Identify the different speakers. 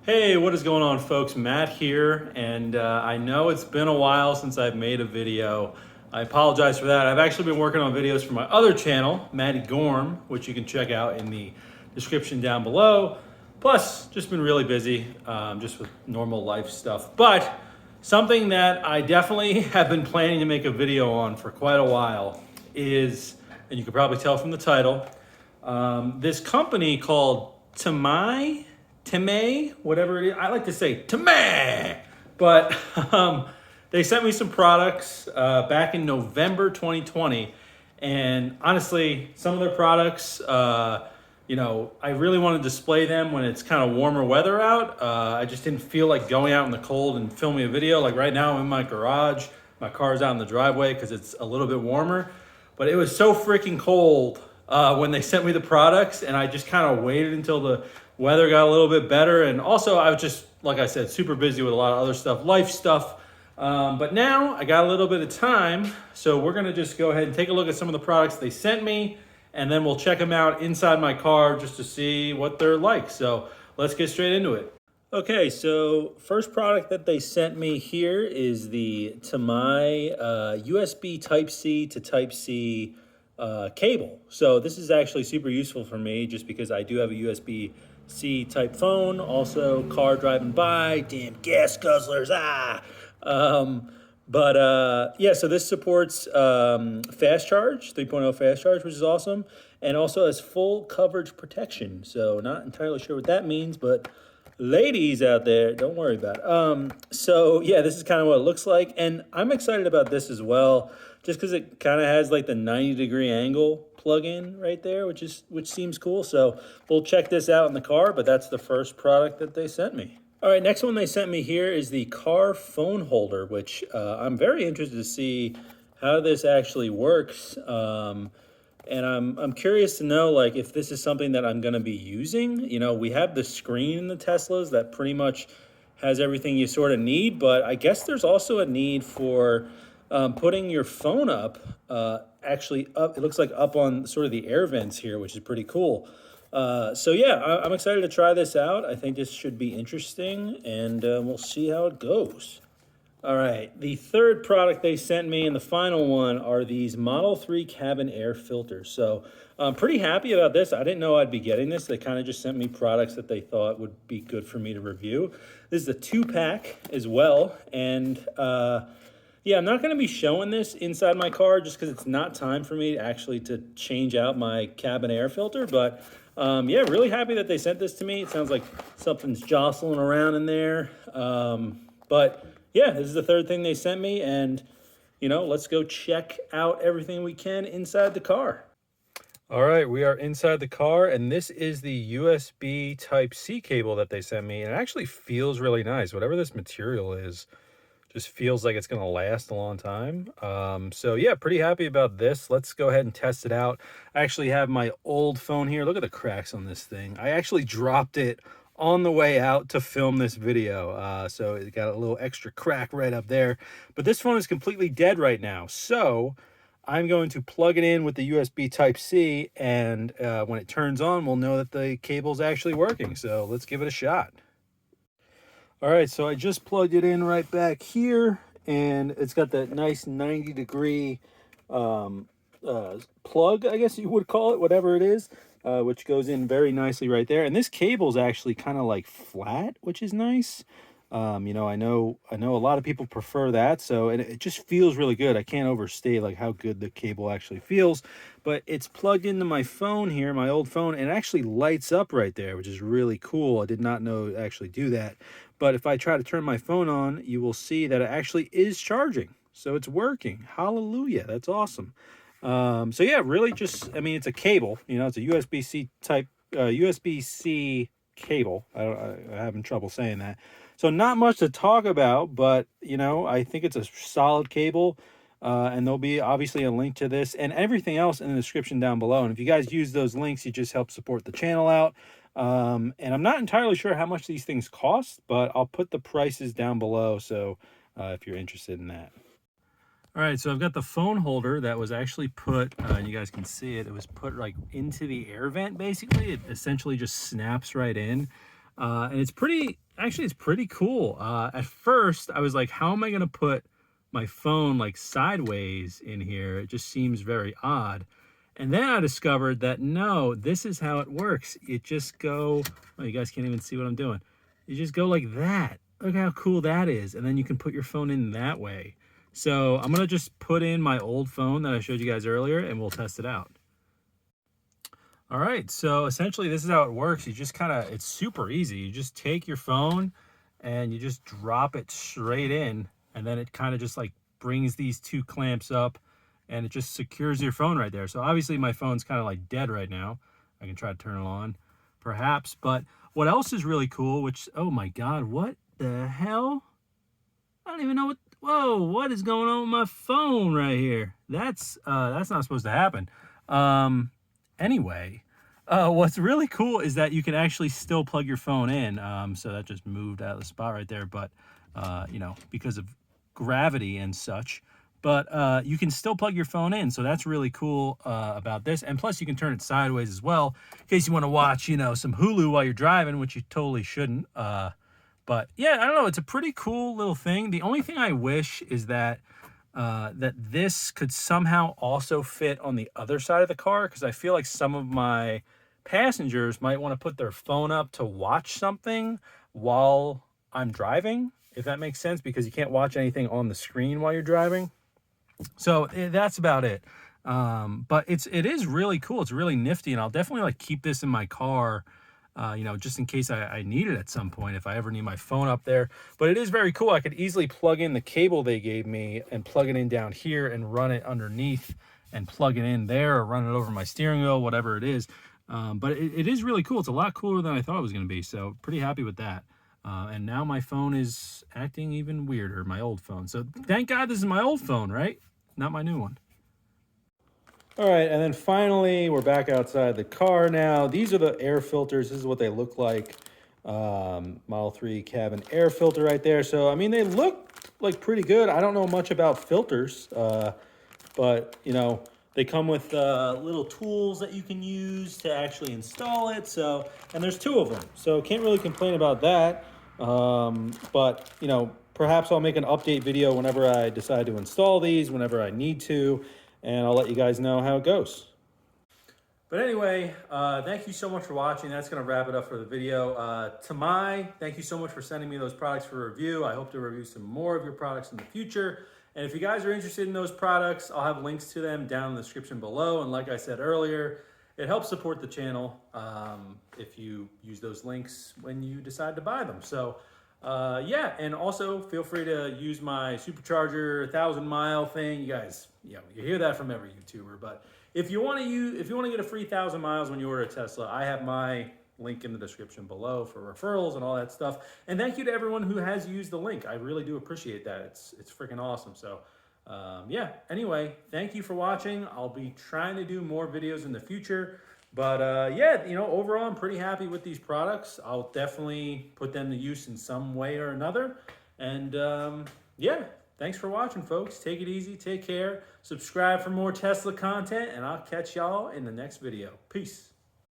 Speaker 1: Hey, what is going on, folks? Matt here, and I know it's been a while since I've made a video. I apologize for that. I've actually been working on videos for my other channel, Matty Gorm, which you can check out in the description down below. Plus, just been really busy, just with normal life stuff. But something that I definitely have been planning to make a video on for quite a while is, and you can probably tell from the title, this company called Temai, whatever it is. I like to say Temai, but they sent me some products back in November 2020, and honestly, some of their products, I really want to display them when it's kind of warmer weather out. I just didn't feel like going out in the cold and filming a video. Like right now, I'm in my garage. My car's out in the driveway because it's a little bit warmer, but it was so freaking cold when they sent me the products, and I just kind of waited until the weather got a little bit better. And also, I was just, like I said, super busy with a lot of other stuff, life stuff. But now I got a little bit of time, so we're gonna just go ahead and take a look at some of the products they sent me, and then we'll check them out inside my car just to see what they're like. So let's get straight into it. Okay, so first product that they sent me here is the Temai USB Type-C to Type-C cable. So this is actually super useful for me just because I do have a USB-C type phone. Also, car driving by, damn gas guzzlers, yeah, so this supports fast charge, 3.0 fast charge, which is awesome, and also has full coverage protection. So not entirely sure what that means, but ladies out there, don't worry about it. So yeah, this is kind of what it looks like, and I'm excited about this as well, just because it kind of has like the 90-degree angle plug-in right there, which seems cool. So we'll check this out in the car, but that's the first product that they sent me. All right, next one they sent me here is the car phone holder, which I'm very interested to see how this actually works. And I'm curious to know, like, if this is something that I'm going to be using. You know, we have the screen in the Teslas that pretty much has everything you sort of need, but I guess there's also a need for putting your phone up, actually up, it looks like up on sort of the air vents here, which is pretty cool. So yeah, I'm excited to try this out. I think this should be interesting, and we'll see how it goes. All right, the third product they sent me and the final one are these Model 3 cabin air filters. So I'm pretty happy about this. I didn't know I'd be getting this. They kind of just sent me products that they thought would be good for me to review. This is a 2-pack as well, and yeah, I'm not going to be showing this inside my car just because it's not time for me actually to change out my cabin air filter, but yeah, really happy that they sent this to me. It sounds like something's jostling around in there. But yeah, this is the third thing they sent me, and let's go check out everything we can inside the car. All right, we are inside the car, and this is the USB Type-C cable that they sent me, and it actually feels really nice. Whatever this material is, just feels like it's going to last a long time. So yeah, pretty happy about this. Let's go ahead and test it out. I actually have my old phone here. Look at the cracks on this thing. I actually dropped it on the way out to film this video. So it got a little extra crack right up there. But this phone is completely dead right now. So I'm going to plug it in with the USB Type-C, and when it turns on, we'll know that the cable's actually working. So let's give it a shot. All right, so I just plugged it in right back here, and it's got that nice 90-degree plug, I guess you would call it, whatever it is, which goes in very nicely right there. And this cable's actually kind of like flat, which is nice. I know a lot of people prefer that, so it just feels really good. I can't overstate like how good the cable actually feels, but it's plugged into my phone here, my old phone, and it actually lights up right there, which is really cool. I did not know it actually do that. But if I try to turn my phone on, you will see that it actually is charging. So it's working. Hallelujah. That's awesome. So yeah, really just, I mean, it's a cable, it's a USB-C type, USB-C cable. I'm having trouble saying that. So not much to talk about, but, I think it's a solid cable. And there'll be obviously a link to this and everything else in the description down below. And if you guys use those links, you just help support the channel out. And I'm not entirely sure how much these things cost, but I'll put the prices down below. So if you're interested in that. All right, so I've got the phone holder that was actually put, and you guys can see it, it was put like into the air vent basically. It essentially just snaps right in. And it's pretty actually, it's pretty cool. At first, I was like, how am I going to put my phone like sideways in here? It just seems very odd. And then I discovered that no, this is how it works. It just go, oh, you guys can't even see what I'm doing. You just go like that. Look how cool that is. And then you can put your phone in that way. So I'm going to just put in my old phone that I showed you guys earlier and we'll test it out. All right, so essentially this is how it works. You just kind of, it's super easy. You just take your phone and you just drop it straight in, and then it kind of just like brings these two clamps up and it just secures your phone right there. So obviously my phone's kind of like dead right now. I can try to turn it on perhaps, but what else is really cool, which, oh my God, what the hell? I don't even know what, whoa, what is going on with my phone right here? That's not supposed to happen. Anyway, what's really cool is that you can actually still plug your phone in. So that just moved out of the spot right there, but, you know, because of gravity and such. But you can still plug your phone in. So that's really cool about this. And plus you can turn it sideways as well, in case you want to watch, you know, some Hulu while you're driving, which you totally shouldn't. But yeah, I don't know. It's a pretty cool little thing. The only thing I wish is that that this could somehow also fit on the other side of the car, because I feel like some of my passengers might want to put their phone up to watch something while I'm driving, if that makes sense, because you can't watch anything on the screen while you're driving. So that's about it. But it is really cool. It's really nifty, and I'll definitely like keep this in my car, you know, just in case I need it at some point if I ever need my phone up there. But it is very cool. I could easily plug in the cable they gave me and plug it in down here and run it underneath and plug it in there, or run it over my steering wheel, whatever it is. But it is really cool. It's a lot cooler than I thought it was going to be. So pretty happy with that. And now my phone is acting even weirder, my old phone. So thank God this is my old phone, right? Not my new one. All right, and then finally, we're back outside the car now. These are the air filters. This is what they look like. Model 3 cabin air filter right there. So, I mean, they look like pretty good. I don't know much about filters, but, you know, they come with little tools that you can use to actually install it. So, and there's two of them. So, can't really complain about that. But, you know, perhaps I'll make an update video whenever I decide to install these, whenever I need to, and I'll let you guys know how it goes. But anyway, thank you so much for watching. That's going to wrap it up for the video. Temai, thank you so much for sending me those products for review. I hope to review some more of your products in the future. And if you guys are interested in those products, I'll have links to them down in the description below. And like I said earlier, it helps support the channel if you use those links when you decide to buy them. So yeah, and also feel free to use my supercharger 1,000-mile thing. You guys, you know, you hear that from every YouTuber, but if you want to get a free 1,000 miles when you order a Tesla, I have my link in the description below for referrals and all that stuff. And thank you to everyone who has used the link. I really do appreciate that. It's freaking awesome. So yeah, anyway, thank you for watching. I'll be trying to do more videos in the future. But yeah, you know, overall, I'm pretty happy with these products. I'll definitely put them to use in some way or another. And yeah, thanks for watching, folks. Take it easy. Take care. Subscribe for more Tesla content, and I'll catch y'all in the next video. Peace.